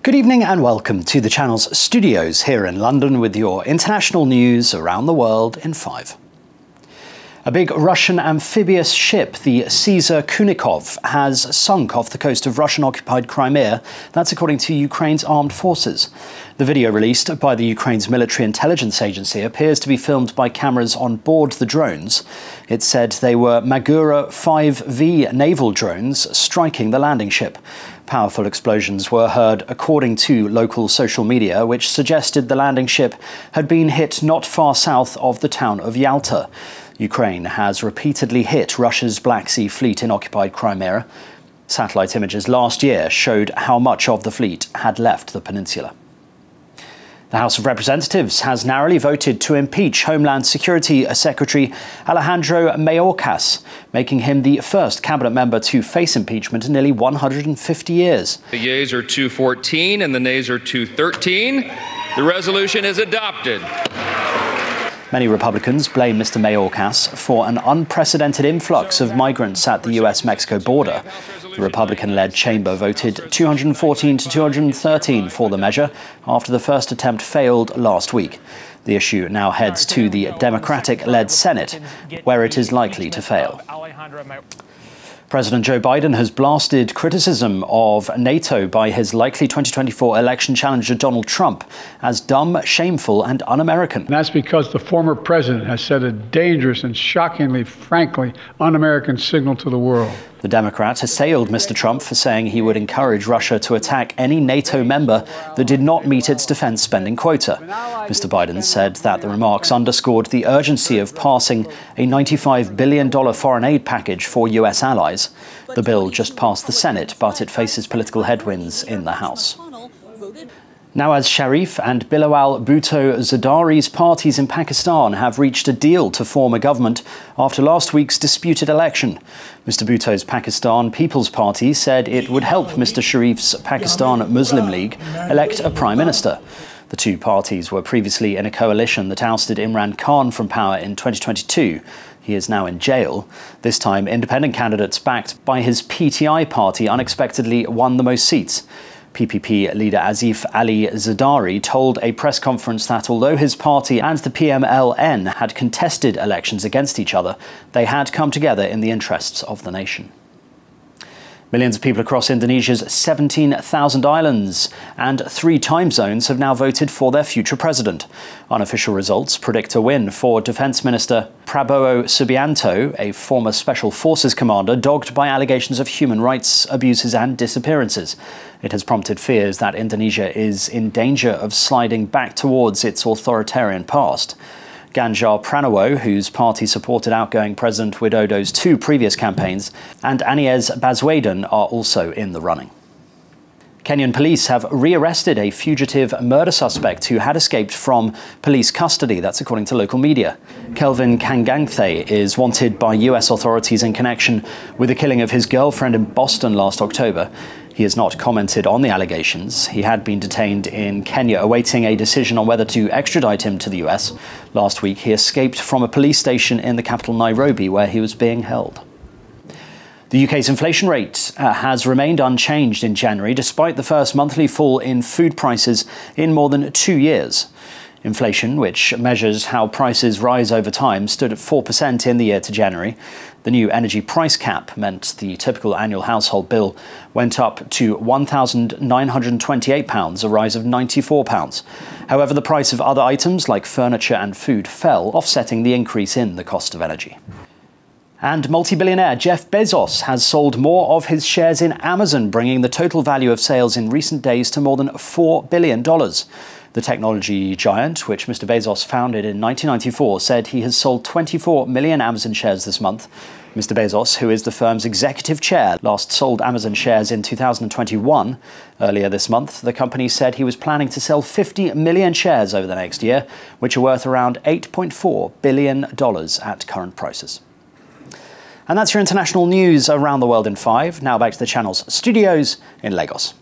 Good evening and welcome to the channel's studios here in London with your international news around the world in 5. A big Russian amphibious ship, the Caesar Kunikov, has sunk off the coast of Russian-occupied Crimea. That's according to Ukraine's armed forces. The video released by the Ukraine's military intelligence agency appears to be filmed by cameras on board the drones. It said they were Magura 5V naval drones striking the landing ship. Powerful explosions were heard according to local social media, which suggested the landing ship had been hit not far south of the town of Yalta. Ukraine has repeatedly hit Russia's Black Sea fleet in occupied Crimea. Satellite images last year showed how much of the fleet had left the peninsula. The House of Representatives has narrowly voted to impeach Homeland Security Secretary Alejandro Mayorkas, making him the first cabinet member to face impeachment in nearly 150 years. The yeas are 214 and the nays are 213. The resolution is adopted. Many Republicans blame Mr. Mayorkas for an unprecedented influx of migrants at the US-Mexico border. The Republican-led chamber voted 214 to 213 for the measure after the first attempt failed last week. The issue now heads to the Democratic-led Senate, where it is likely to fail. President Joe Biden has blasted criticism of NATO by his likely 2024 election challenger Donald Trump as dumb, shameful and un-American. And that's because the former president has sent a dangerous and shockingly, frankly, un-American signal to the world. The Democrat assailed Mr. Trump for saying he would encourage Russia to attack any NATO member that did not meet its defense spending quota. Mr. Biden said that the remarks underscored the urgency of passing a $95 billion foreign aid package for US allies. The bill just passed the Senate, but it faces political headwinds in the House. Nawaz Sharif and Bilawal Bhutto Zardari's parties in Pakistan have reached a deal to form a government after last week's disputed election. Mr. Bhutto's Pakistan People's Party said it would help Mr. Sharif's Pakistan Muslim League elect a prime minister. The two parties were previously in a coalition that ousted Imran Khan from power in 2022. He is now in jail. This time, independent candidates backed by his PTI party unexpectedly won the most seats. PPP leader Asif Ali Zardari told a press conference that although his party and the PMLN had contested elections against each other, they had come together in the interests of the nation. Millions of people across Indonesia's 17,000 islands and 3 time zones have now voted for their future president. Unofficial results predict a win for Defence Minister Prabowo Subianto, a former Special Forces commander dogged by allegations of human rights abuses and disappearances. It has prompted fears that Indonesia is in danger of sliding back towards its authoritarian past. Ganjar Pranowo, whose party supported outgoing President Widodo's 2 previous campaigns, and Anies Baswedan are also in the running. Kenyan police have rearrested a fugitive murder suspect who had escaped from police custody. That's according to local media. Kelvin Kangangthe is wanted by US authorities in connection with the killing of his girlfriend in Boston last October. He has not commented on the allegations. He had been detained in Kenya awaiting a decision on whether to extradite him to the US. Last week, he escaped from a police station in the capital Nairobi, where he was being held. The UK's inflation rate has remained unchanged in January, despite the first monthly fall in food prices in more than 2 years. Inflation, which measures how prices rise over time, stood at 4% in the year to January. The new energy price cap meant the typical annual household bill went up to £1,928, a rise of £94. However, the price of other items like furniture and food fell, offsetting the increase in the cost of energy. And multi-billionaire Jeff Bezos has sold more of his shares in Amazon, bringing the total value of sales in recent days to more than $4 billion. The technology giant, which Mr. Bezos founded in 1994, said he has sold 24 million Amazon shares this month. Mr. Bezos, who is the firm's executive chair, last sold Amazon shares in 2021. Earlier this month, the company said he was planning to sell 50 million shares over the next year, which are worth around $8.4 billion at current prices. And that's your international news around the world in 5. Now back to the channel's studios in Lagos.